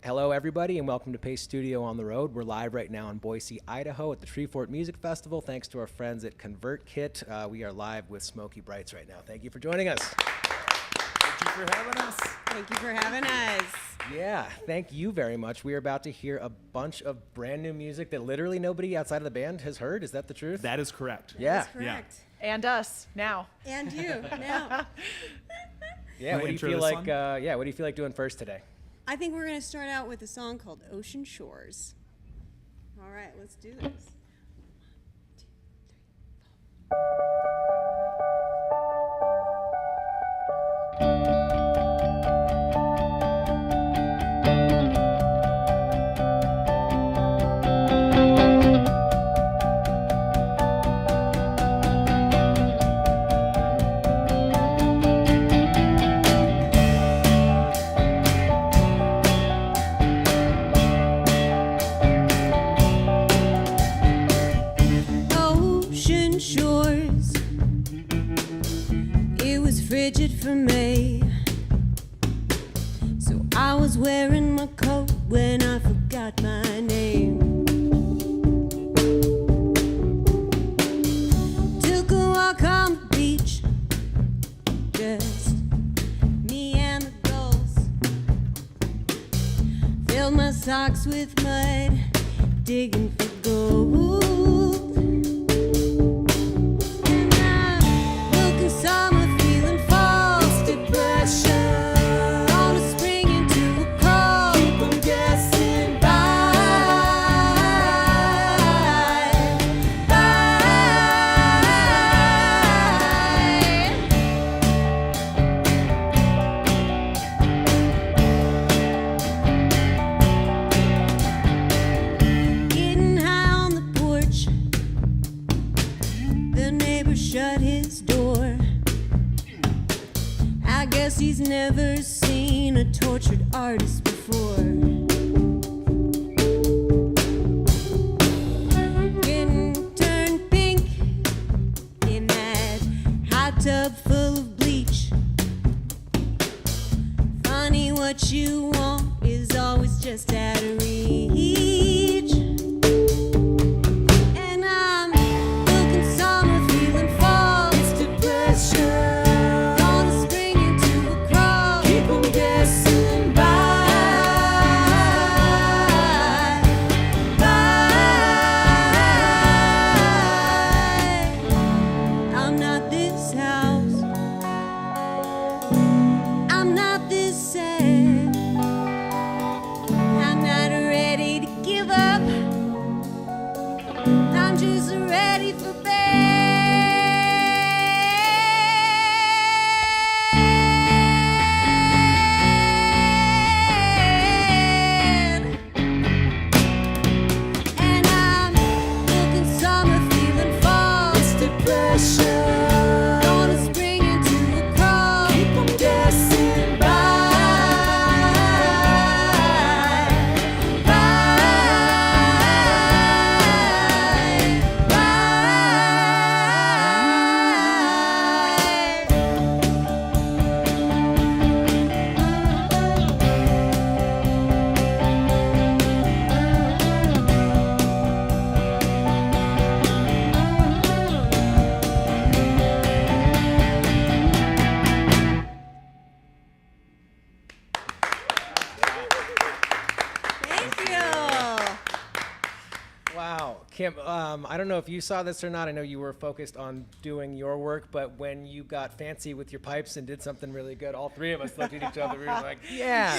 Hello, everybody, and welcome to Pace Studio on the Road. We're live right now in Boise, Idaho at the Treefort Music Festival. Thanks to our friends at ConvertKit. We are live with Smokey Brights right now. Thank you for joining us. Thank you for having us. Thank you for having us. Yeah, thank you very much. We are about to hear a bunch of brand new music that literally nobody outside of the band has heard. Is that the truth? That is correct. Yeah. That's correct. And us now. And you now. Yeah. What do you feel like? What do you feel like doing first today? I think we're going to start out with a song called Ocean Shores. All right, let's do this. Frigid for me, so I was wearing my coat when I forgot my name. Took a walk on the beach, just me and the gulls. Filled my socks with mud, digging for gold. And I'm looking somewhere. Shut his door. I guess he's never seen a tortured artist before. Getting turned pink in that hot tub full of bleach. Funny, what you want is always just out of reach. And I'm looking somewhere, feeling false depression. Gonna spring into a crawl. Keep on guessing by. I'm not this house. I'm not this sad. I'm not ready to give up. I'm just ready for bed. And I'm looking somewhere, feeling false depression. Gonna spring into a crawl. Keep on guessing by. Thank you. Wow, Kim, I don't know if you saw this or not. I know you were focused on doing your work, but when you got fancy with your pipes and did something really good, all three of us looked at each other. We were like, Yes.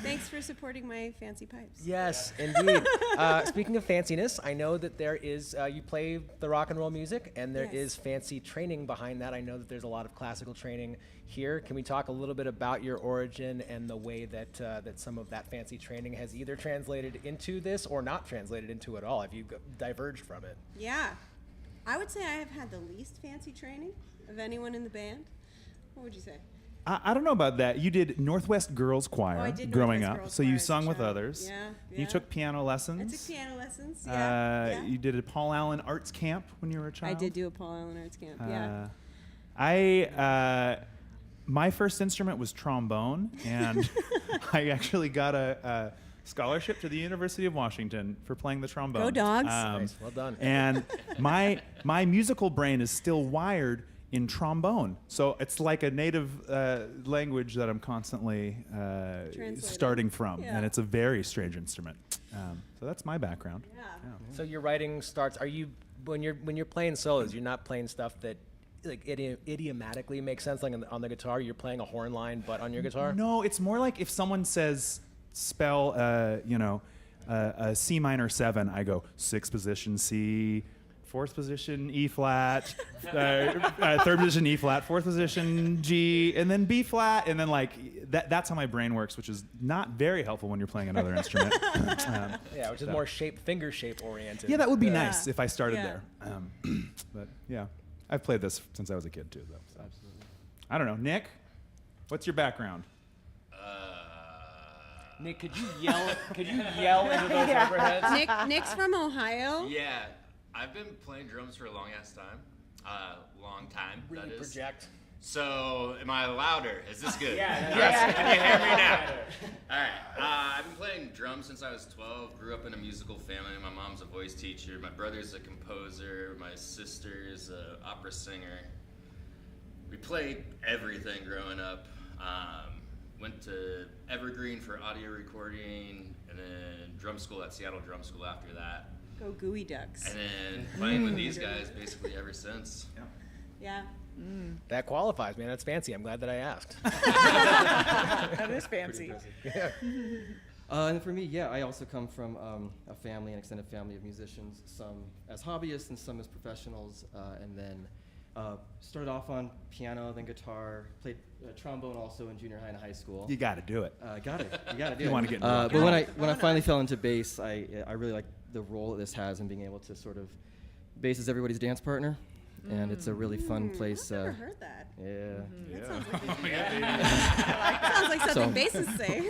Thanks for supporting my fancy pipes. Yes, indeed. Speaking of fanciness, I know that there is, you play the rock and roll music, and there is fancy training behind that. I know that there's a lot of classical training here. Can we talk a little bit about your origin and the way that that some of that fancy training has either translated into this or not translated into it all? Have you diverged from it? Yeah. I would say I have had the least fancy training of anyone in the band. What would you say? I don't know about that. You did Northwest Girls Choir I did growing Northwest up, Girls so Choir you as a sung with child. others. Yeah. You took piano lessons. I took piano lessons. Yeah. You did a Paul Allen Arts Camp when you were a child. I did do a Paul Allen Arts Camp. Yeah. My first instrument was trombone, and I actually got a scholarship to the University of Washington for playing the trombone. Go Dogs. Nice. Well done. And my musical brain is still wired in trombone, so it's like a native language that I'm constantly starting from, Yeah. and it's a very strange instrument. So that's my background. Yeah. So your writing starts. Are you when you're playing solos? You're not playing stuff that like idiomatically makes sense, like on the guitar. You're playing a horn line, but on your guitar. No, it's more like if someone says spell, a C minor 7, I go 6th position C, 4th position E flat, 3rd position E flat, 4th position G, and then B flat, and then like that's how my brain works, which is not very helpful when you're playing another instrument. Yeah, which is more finger shape oriented. Yeah, that would be nice if I started Yeah. there. But yeah, I've played this since I was a kid too, though. So. Absolutely. I don't know, Nick, what's your background? Nick, could you yell into those overheads? Nick's from Ohio. Yeah, I've been playing drums for a long ass time. Long time, Really that is. project. So, am I louder? Is this good? Yeah. Yes. Can you hear me now? All right. I've been playing drums since I was 12. Grew up in a musical family. My mom's a voice teacher. My brother's a composer. My sister's an opera singer. We played everything growing up. Went to Evergreen for audio recording, and then drum school at Seattle Drum School after that. Go Gooey Ducks. And then playing with these guys basically ever since. Yeah. That qualifies, man. That's fancy. I'm glad that I asked. That is fancy. And for me, yeah, I also come from a family, an extended family of musicians, some as hobbyists and some as professionals, and then started off on piano, then guitar, played trombone also in junior high and high school. You got to do it. Got it. You got to do You it. wanna get involved. But when I finally fell into bass, I really like the role that this has in being able to sort of bass is everybody's dance partner, and it's a really fun place. I've never heard that. Yeah. That sounds like sounds like something So- bassists say.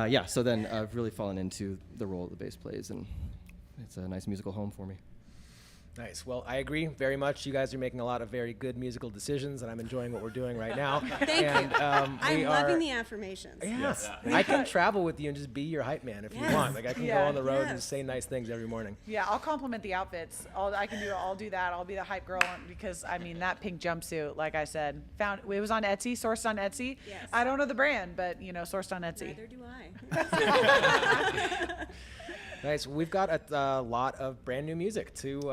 Yeah. So then I've really fallen into the role that the bass plays, and it's a nice musical home for me. Nice. Well, I agree very much. You guys are making a lot of very good musical decisions, and I'm enjoying what we're doing right now. Thank and, you. I'm we loving are, the affirmations. Yes. I can travel with you and just be your hype man if you want. Like I can go on the road and Yes. just say nice things every morning. Yeah, I'll compliment the outfits. I'll do that. I'll be the hype girl because I mean that pink jumpsuit, like I said, it was on Etsy, sourced on Etsy. Yes. I don't know the brand, but sourced on Etsy. Neither do I. Nice. We've got a lot of brand new music to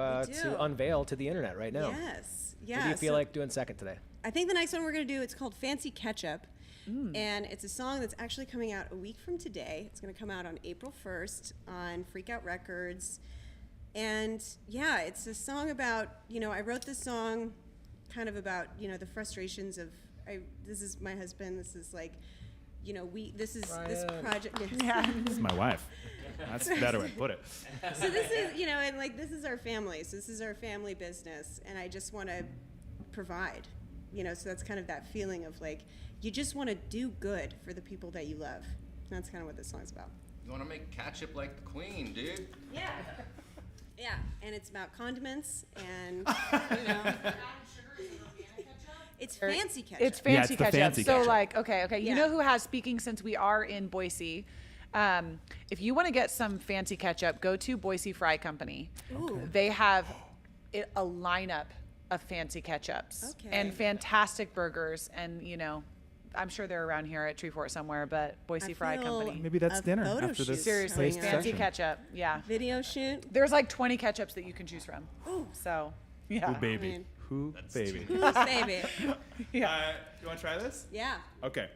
unveil to the internet right now. Yes. Yeah. What do you feel so like doing second today? I think the next one we're going to do, it's called Fancy Ketchup. And it's a song that's actually coming out a week from today. It's going to come out on April 1st on Freak Out Records. And yeah, it's a song about, I wrote this song kind of about, the frustrations of, this is my husband, this is like, this project. Yeah. This is my wife. That's a better way to put it. So this is, and like this is our family. So this is our family business, and I just want to provide, So that's kind of that feeling of like you just want to do good for the people that you love. And that's kind of what this song's about. You want to make ketchup like the queen, dude? Yeah. Yeah, and it's about condiments and it's fancy ketchup. It's fancy Yeah, it's the ketchup. fancy So ketchup. like, okay. You Yeah. know who has, speaking since we are in Boise, if you want to get some fancy ketchup, go to Boise Fry Company. Ooh. They have a lineup of fancy ketchups Okay. and fantastic burgers, and I'm sure they're around here at Treefort somewhere, but Boise I Fry feel Company. Maybe that's a dinner photo after shoot this. Seriously, coming up. fancy session. ketchup. Yeah. Video shoot. There's like 20 ketchups that you can choose from. Ooh. So, yeah. Who baby? mean- Who baby? Who's baby? Yeah. You want to try this? Yeah. Okay.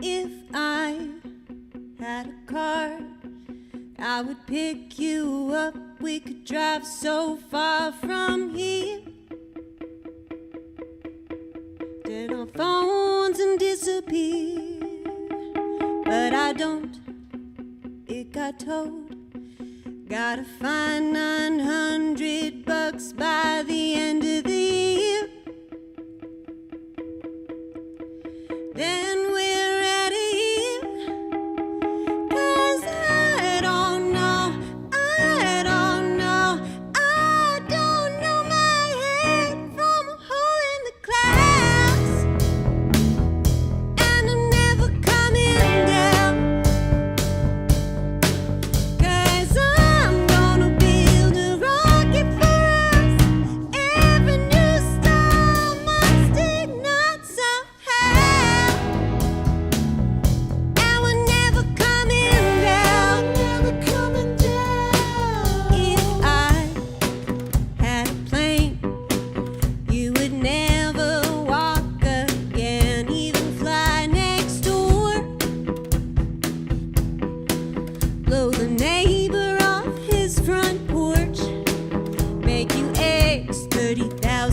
If I had a car, I would pick you up. We could drive so far from here. Turn our phones and disappear. But I don't. It got told. Gotta find $900 by the end of the year. Then we're out of here. 'Cause I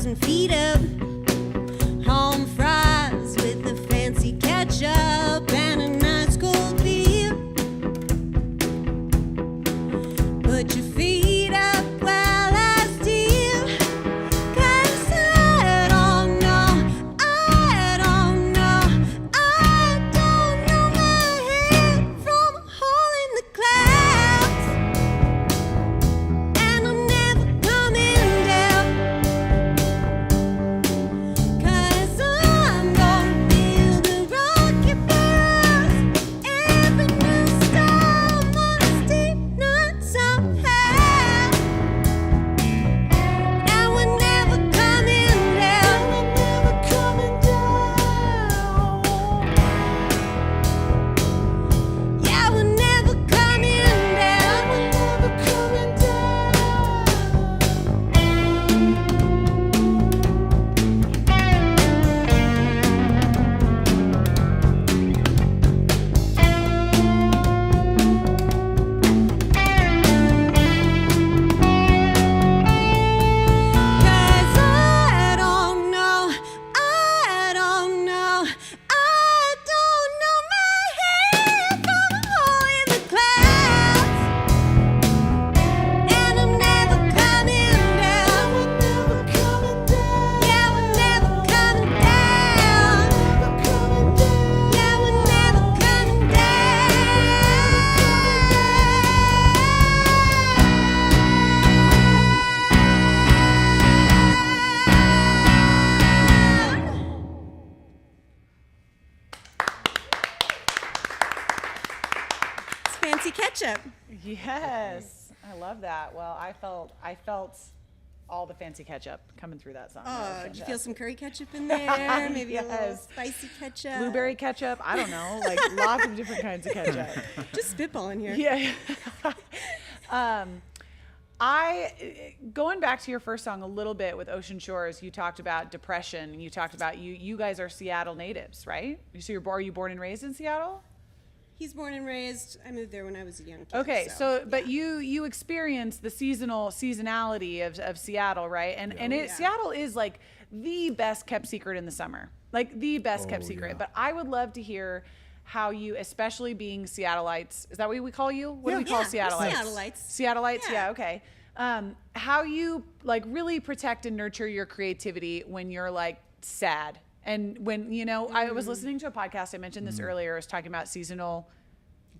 feet up. Home fries with a fancy ketchup and a nice cold beer. Put your feet up while I steer. 'Cause I don't know, I don't know, I don't know my head from a hole in the clouds. And I'm never coming down. 'Cause I'm gonna build a rocket for us. Every new star must ignite somehow. And we're never coming down. We're never coming down. Yeah, we're never coming down. We're never coming Cause I don't know, I don't know, I don't know my head from a hole in the clouds. And I'm never coming down. We're never coming down. Yeah, we're never coming down. Never coming down. Yeah, we're never coming down. It's fancy ketchup. Yes, I love that. Well, I felt all the fancy ketchup coming through that song. That was Oh, did you feel fantastic. some curry ketchup in there? Maybe a little Yes. spicy ketchup. Blueberry ketchup? I don't know, like lots of different kinds of ketchup. Just spitballing here. Yeah. Going back to your first song a little bit with Ocean Shores, you talked about depression, and you talked about you guys are Seattle natives, right? So are you born and raised in Seattle? He's born and raised. I moved there when I was a young kid. Okay, so but yeah. you experience the seasonality of Seattle, right? And Yeah. Seattle is like the best kept secret in the summer, like the best kept Oh, secret. yeah. But I would love to hear how you, especially being Seattleites, is that what we call you? What do we call Yeah, we're Seattleites? Seattleites. Seattleites, Yeah. yeah, okay. How you like really protect and nurture your creativity when you're like sad, and when I was listening to a podcast. I mentioned this earlier. I was talking about seasonal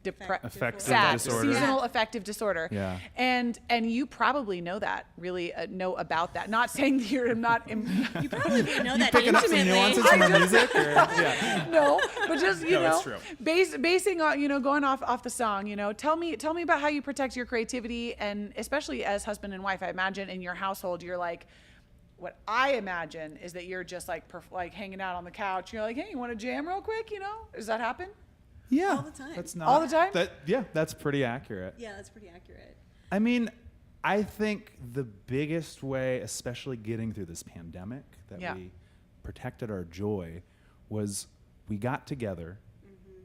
Affective sad disorder. seasonal affective disorder. Yeah. And you probably know that, really know about that. Not saying that you're not You probably know that Picking up some intimately. nuances from our music? Or, yeah. no, but just No, it's true. basing on going off the song. Tell me about how you protect your creativity, and especially as husband and wife. I imagine in your household you're like, what I imagine is that you're just like hanging out on the couch. You're like, hey, you want to jam real quick? Does that happen? Yeah. All the time. That's not All the time? That's pretty accurate. Yeah, that's pretty accurate. I mean, I think the biggest way, especially getting through this pandemic, that Yeah. we protected our joy was we got together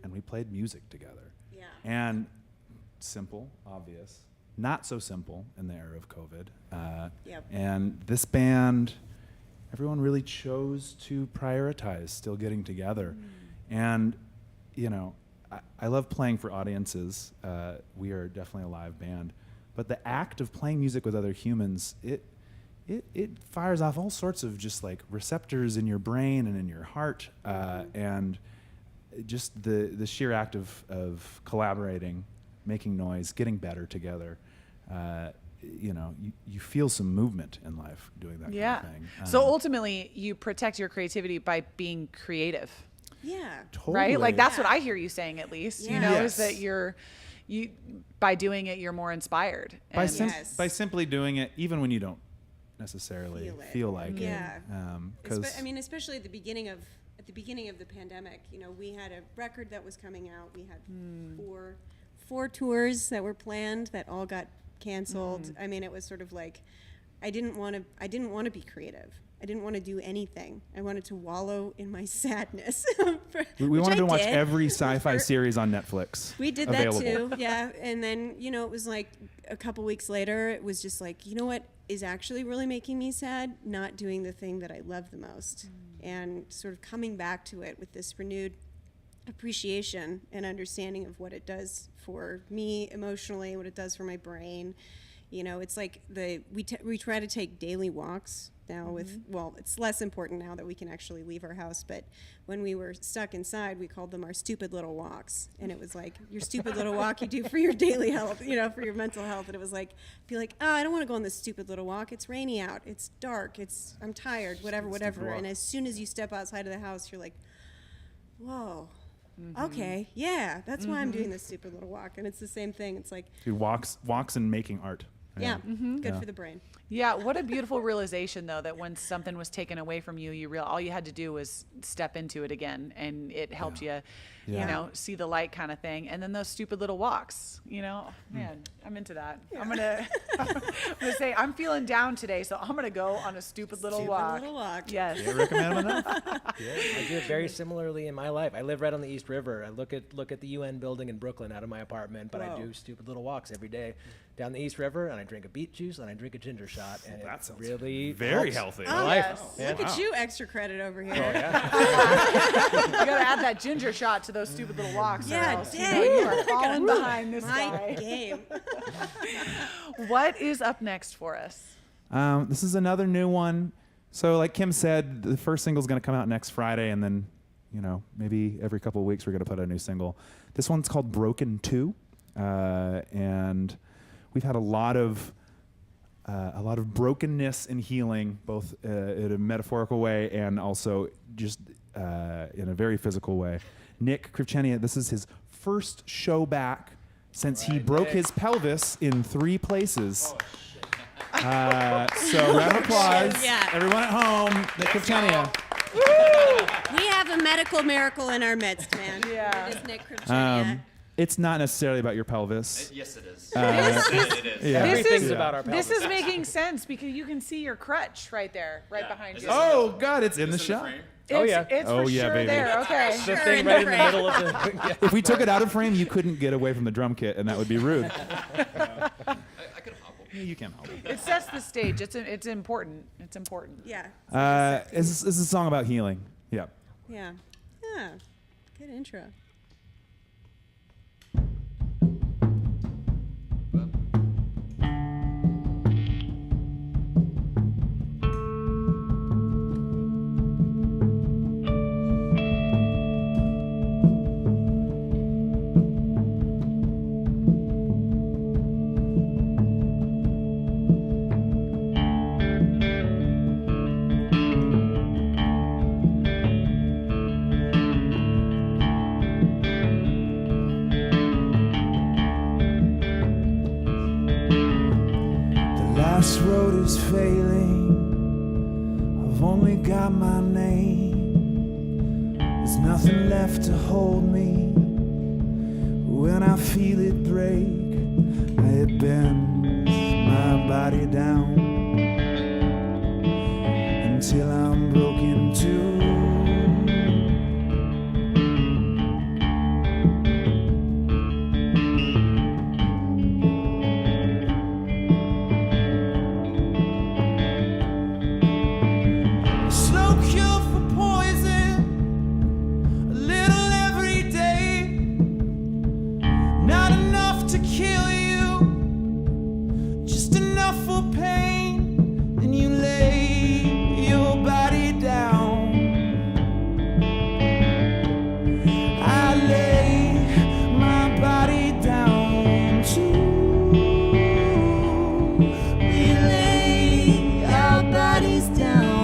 and we played music together. Yeah. And simple, obvious, not so simple in the era of COVID. Yep. And this band, everyone really chose to prioritize still getting together. And, I love playing for audiences. We are definitely a live band. But the act of playing music with other humans, it fires off all sorts of just like receptors in your brain and in your heart. And just the sheer act of collaborating, making noise, getting better together. You feel some movement in life doing that Yeah. kind of thing. So ultimately, you protect your creativity by being creative. Yeah. totally. Right? Like that's Yeah. what I hear you saying, at least. Yeah. Is that you by doing it, you're more inspired. by, And- Yes. by simply doing it, even when you don't necessarily Feel it. feel like Yeah. it. Because Especially at the beginning of the pandemic, we had a record that was coming out. We had four tours that were planned that all got canceled. I mean, it was sort of like I didn't want to be creative. I didn't want to do anything. I wanted to wallow in my sadness. We which wanted I to watch did. every sci-fi For- series on Netflix. We did available. that too, yeah. And then, it was like a couple weeks later, it was just like, you know what is actually really making me sad? Not doing the thing that I love the most. And sort of coming back to it with this renewed appreciation and understanding of what it does for me emotionally, what it does for my brain. It's like we try to take daily walks now it's less important now that we can actually leave our house, but when we were stuck inside, we called them our stupid little walks. And it was like your stupid little walk you do for your daily health, for your mental health. And it was like, be like, I don't want to go on this stupid little walk. It's rainy out. It's dark. I'm tired, whatever. And as soon as you step outside of the house, you're like, whoa. Okay, yeah, that's why I'm doing this stupid little walk. And it's the same thing. It's like, Dude, walks and making art. yeah, good Yeah. for the brain. Yeah, what a beautiful realization though, that when something was taken away from you, all you had to do was step into it again, and it helped you, Yeah. see the light kind of thing. And then those stupid little walks, man, I'm into that. I'm gonna say I'm feeling down today, so I'm gonna go on a stupid little walk. Little walk. Yes. Can't recommend enough. I do it very similarly in my life. I live right on the East River. I look at the UN building in Brooklyn out of my apartment, but I Whoa. do stupid little walks every day down the East River, and I drink a beet juice and I drink a ginger shot, and That it sounds really very helps healthy. my Oh, life. yes. man. Look at you, extra credit over here. You gotta add that ginger shot to those stupid little walks. or Yeah, else, dang. you are falling behind this My guy. game. What is up next for us? This is another new one. So like Kim said, the first single is going to come out next Friday, and then, maybe every couple of weeks we're going to put out a new single. This one's called Broken 2, and we've had a lot of brokenness and healing, both in a metaphorical way and also just in a very physical way. Nick Krivchenia, this is his first show back since he broke his pelvis in 3 places. So round of applause, Yeah. everyone at home. Nick Krivchenia. We have a medical miracle in our midst, man. Yeah. It is Nick Krivchenia. It's not necessarily about your pelvis. Yes, it is. Uh, it is. Yeah. Everything's about our pelvis. This is making sense because you can see your crutch right there, right behind Is you. this- Oh God, it's in the Is this shot. frame? Oh, yeah. It's Oh, for yeah, sure baby. there. Okay. the Sure, thing in right the in the frame. middle of the yeah. If we took it out of frame, you couldn't get away from the drum kit, and that would be rude. I could hobble. Yeah, you can hold it. It sets the stage. It's important. It's important. Yeah. This is a song about healing. Yeah. Yeah. Yeah. Good intro. This road is failing. I've only got my name. There's nothing left to hold me. When I feel it break, it bends my body down until I'm broken too. Slow cure for poison, a little every day. Not enough to kill you, just enough for pain. Then you lay your body down. I lay my body down too. We lay our bodies down.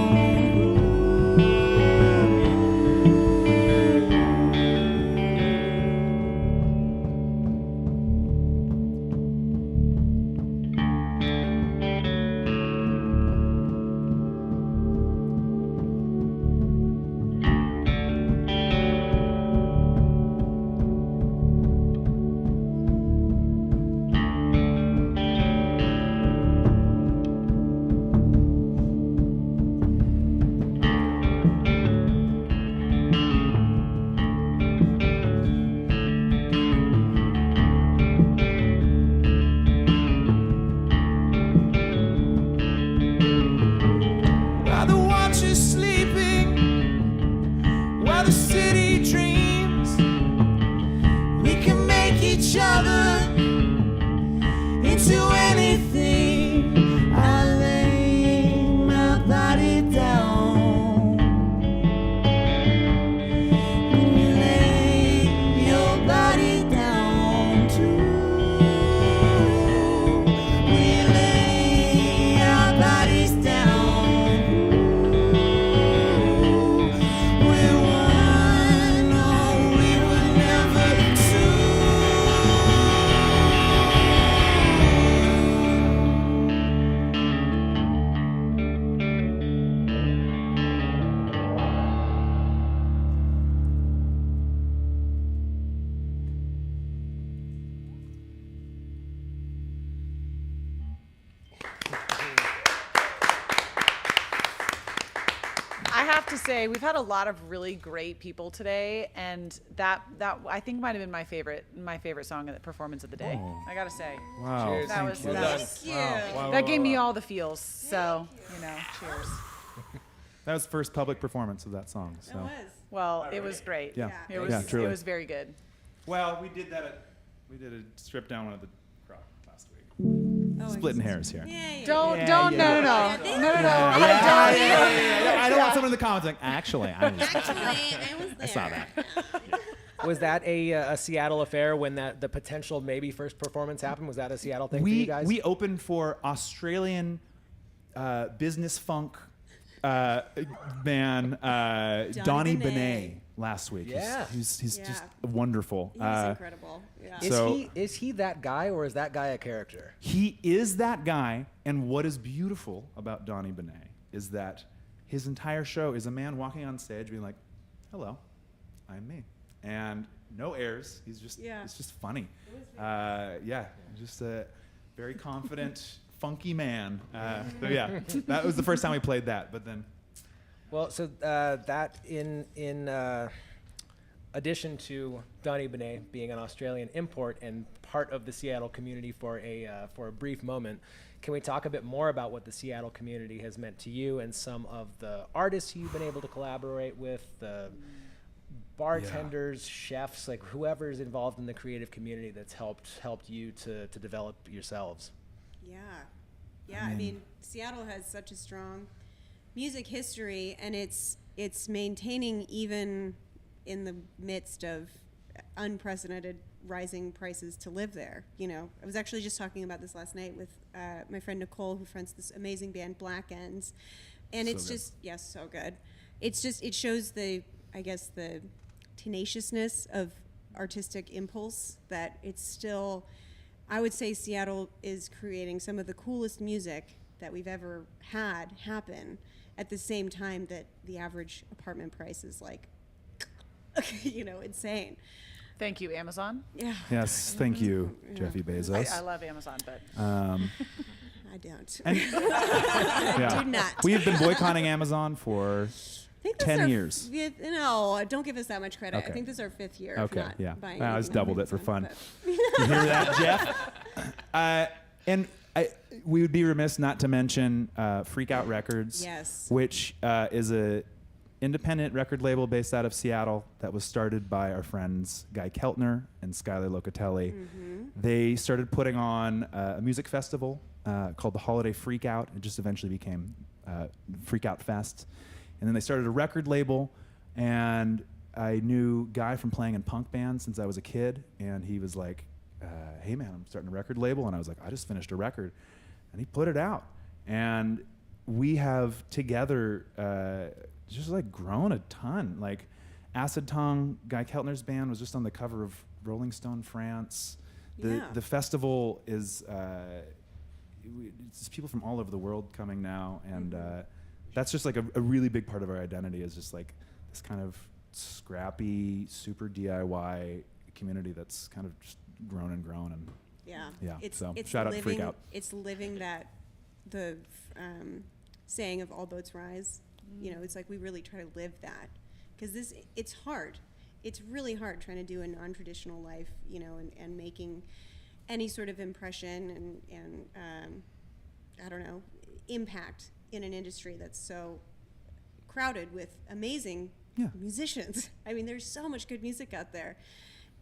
I have to say we've had a lot of really great people today, and that I think might have been my favorite song of the performance of the day. Oh. I gotta say. Wow. Cheers. That was Well that done. was- Thank you. Wow, that wow, gave me wow. all the feels. So, cheers. That was the first public performance of that song. So. It was. Well, it was great. Yeah. Yeah. It was truly. it was very good. Well, we did a strip down one of the Croc last week. Oh, Splitting hairs here. Yay. Don't Yeah, don't yeah, no yeah. no Yeah, no they- no no no. I don't want someone in the comments like, actually, I was. Actually, I was there. I saw that. Was that a Seattle affair when the potential maybe first performance happened? Was that a Seattle thing for you guys? We opened for Australian business funk man Donnie Benet. Benet last week. Yeah. He's Yeah. just wonderful. He was incredible. Yeah. So- is he that guy, or is that guy a character? He is that guy, and what is beautiful about Donnie Benet is that his entire show is a man walking on stage being like, "Hello, I'm me," and no airs. He's just it's just funny. Just a very confident, funky man. So yeah, that was the first time we played that. But then, Well, so that in addition to Donnie Benet being an Australian import and part of the Seattle community for a brief moment, can we talk a bit more about what the Seattle community has meant to you and some of the artists you've been able to collaborate with, the bartenders, chefs, like whoever's involved in the creative community that's helped you to develop yourselves? Yeah. I mean, Seattle has such a strong music history, and it's maintaining even in the midst of unprecedented rising prices to live there. I was actually just talking about this last night with my friend Nicole, who fronts this amazing band Black Ends, and it's just so good. It shows the tenaciousness of artistic impulse, that it's still, I would say Seattle is creating some of the coolest music that we've ever had happen at the same time that the average apartment price is like, insane. Thank you, Amazon. Yeah. yes, thank you, Jeffy Bezos. I love Amazon, but I don't. Yeah. Do not. We have been boycotting Amazon for I think this 10 is our years. No, don't give us that much credit. Okay. I think this is our 5th year. Okay, of not yeah. buying I just anything on doubled it for Amazon, fun. but- You hear that, Jeff? We would be remiss not to mention Freak Out Records, Yes. which is a independent record label based out of Seattle that was started by our friends Guy Keltner and Skylar Locatelli. Mm-hmm. They started putting on a music festival called the Holiday Freak Out. It just eventually became Freak Out Fest. And then they started a record label, and I knew Guy from playing in punk bands since I was a kid, and he was like, hey man, I'm starting a record label. And I was like, I just finished a record. And he put it out. And we have together just like grown a ton. Like Acid Tongue, Guy Keltner's band, was just on the cover of Rolling Stone France. The festival is it's people from all over the world coming now, and that's just like a really big part of our identity, is just like this kind of scrappy, super DIY community that's kind of just grown and grown. And Yeah. so shout out to Freak Out. It's living the saying of all boats rise. It's like we really try to live that, because it's hard. It's really hard trying to do a non-traditional life, and making any sort of impression and I don't know, impact in an industry that's so crowded with amazing musicians. I mean, there's so much good music out there,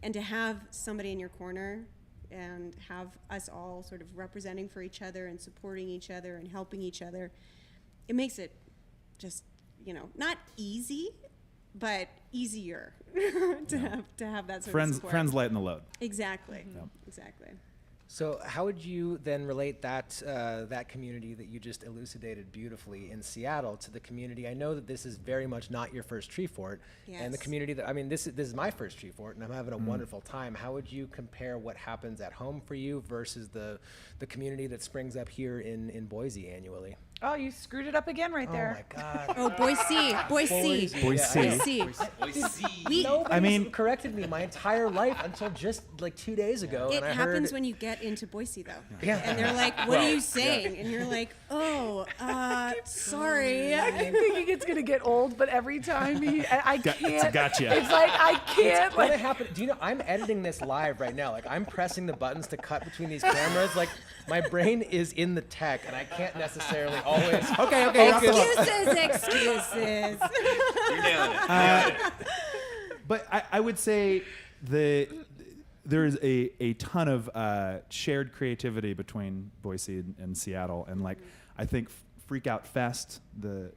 and to have somebody in your corner and have us all sort of representing for each other and supporting each other and helping each other, it makes it just, not easy, but easier to have that sort of support. Friends lighten the load. Exactly. Yep. Exactly. So how would you then relate that that community that you just elucidated beautifully in Seattle to the community? I know that this is very much not your first Treefort, and the Yes. community that, I mean, this is my first Treefort, and I'm having a wonderful time. How would you compare what happens at home for you versus the community that springs up here in Boise annually? oh, you screwed it up again right Oh there. my God. Oh, Boise. Boise. We, Nobody's I mean- corrected me my entire life until just like 2 days ago. it and I happens heard, when you get into Boise, though. Yeah. And they're like, what are you saying? And you're like, oh, Sorry. I keep thinking it's gonna get old, but every time I can't. Gotcha. It's like I can't. What Like, happened? Do you know? I'm editing this live right now. Like I'm pressing the buttons to cut between these cameras. Like my brain is in the tech, and I can't necessarily always. Okay. Excuses. You're nailing it. But I would say there's a ton of shared creativity between Boise and Seattle, and like I think Freak Out Fest, the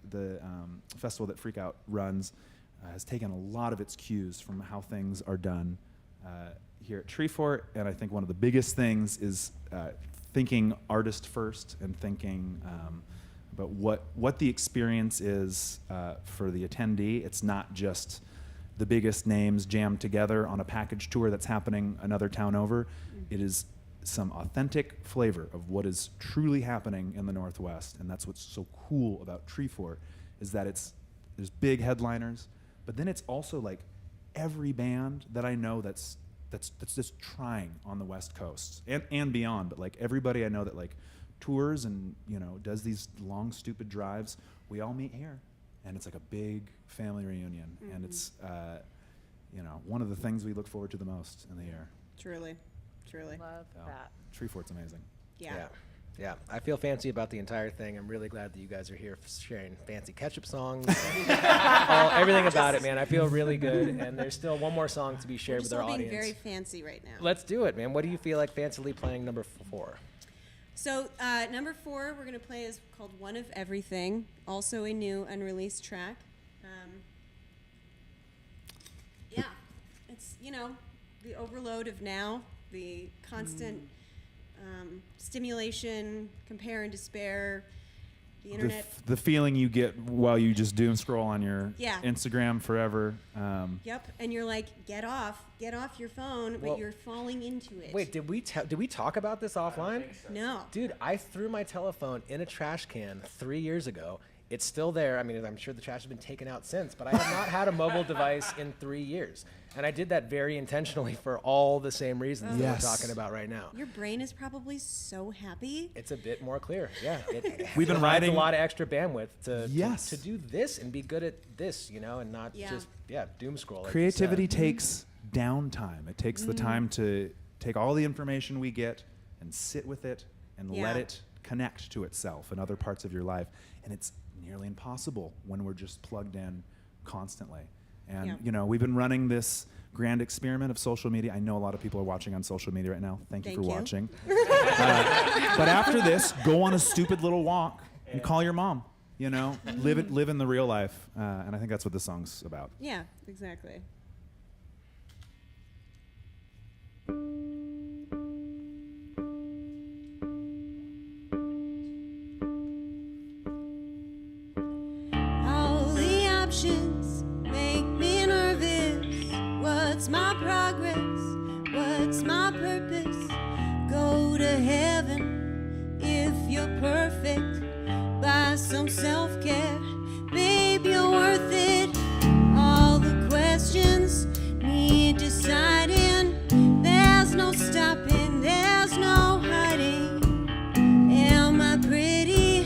festival that Freak Out runs, has taken a lot of its cues from how things are done here at Treefort, and I think one of the biggest things is thinking artist first and thinking about what the experience is for the attendee. It's not just the biggest names jammed together on a package tour that's happening another town over. It is some authentic flavor of what is truly happening in the Northwest, and that's what's so cool about Treefort, is that there's big headliners, but then it's also like every band that I know that's just trying on the West Coast and beyond, but like everybody I know that like tours and does these long stupid drives, we all meet here. And it's like a big family reunion, and it's one of the things we look forward to the most in the year. Truly. love that. Treefort's amazing. Yeah. I feel fancy about the entire thing. I'm really glad that you guys are here sharing fancy ketchup songs. Everything about it, man. I feel really good. And there's still one more song to be shared with our We're being audience. very fancy right now. Let's do it, man. What do you feel like fancily playing number 4? So number 4 we're going to play is called One of Everything, also a new unreleased track. It's, the overload of now, the constant stimulation, compare and despair, the internet. The feeling you get while you just doom scroll on your Yeah. Instagram forever. Yep, and you're like, get off your phone, but Well, you're falling into it. Wait, did we talk about this offline? No. Dude, I threw my telephone in a trash can 3 years ago. It's still there. I mean, I'm sure the trash has been taken out since, but I have not had a mobile device in 3 years. And I did that very intentionally for all the same reasons that Yes. we're talking about right now. Your brain is probably so happy. It's a bit more clear. Yeah. We've been provides writing a lot of extra bandwidth to Yes. do this and be good at this, and not Yeah. just doom scroll. Like you Creativity said. takes downtime. It takes the time to take all the information we get and sit with it and let Yeah. it connect to itself and other parts of your life. And it's nearly impossible when we're just plugged in constantly. And we've been running this grand experiment of social media. I know a lot of people are watching on social media right now. Thank you for watching. But after this, go on a stupid little walk and call your mom. Live in the real life. And I think that's what this song's about. Yeah, exactly. All the options make me nervous. What's my progress? What's my purpose? Go to heaven if you're perfect. Buy some self-care, babe, you're worth it. All the questions need deciding. There's no stopping, there's no hiding. Am I pretty?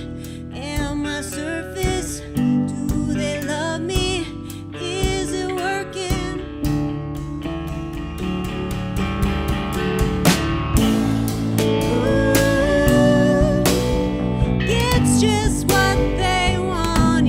Am I surface? Do they love me? Is it working? Ooh, it's just what they want.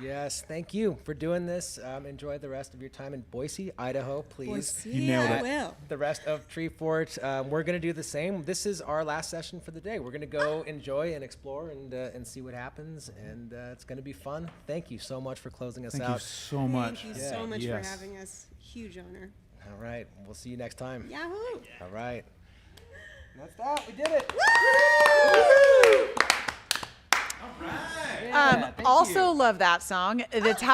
Yes, thank you for doing this. Enjoy the rest of your time in Boise, Idaho, please. Boise, You nailed I it. will. The rest of Treefort, we're going to do the same. This is our last session for the day. We're going to go enjoy and explore and see what happens, and it's going to be fun. Thank you so much for closing us Thank you out. so much. Thank you so much Yes. for having us. Huge honor. All right, we'll see you next time. Yahoo! All right. That's that. We did it. Also love that song. That's how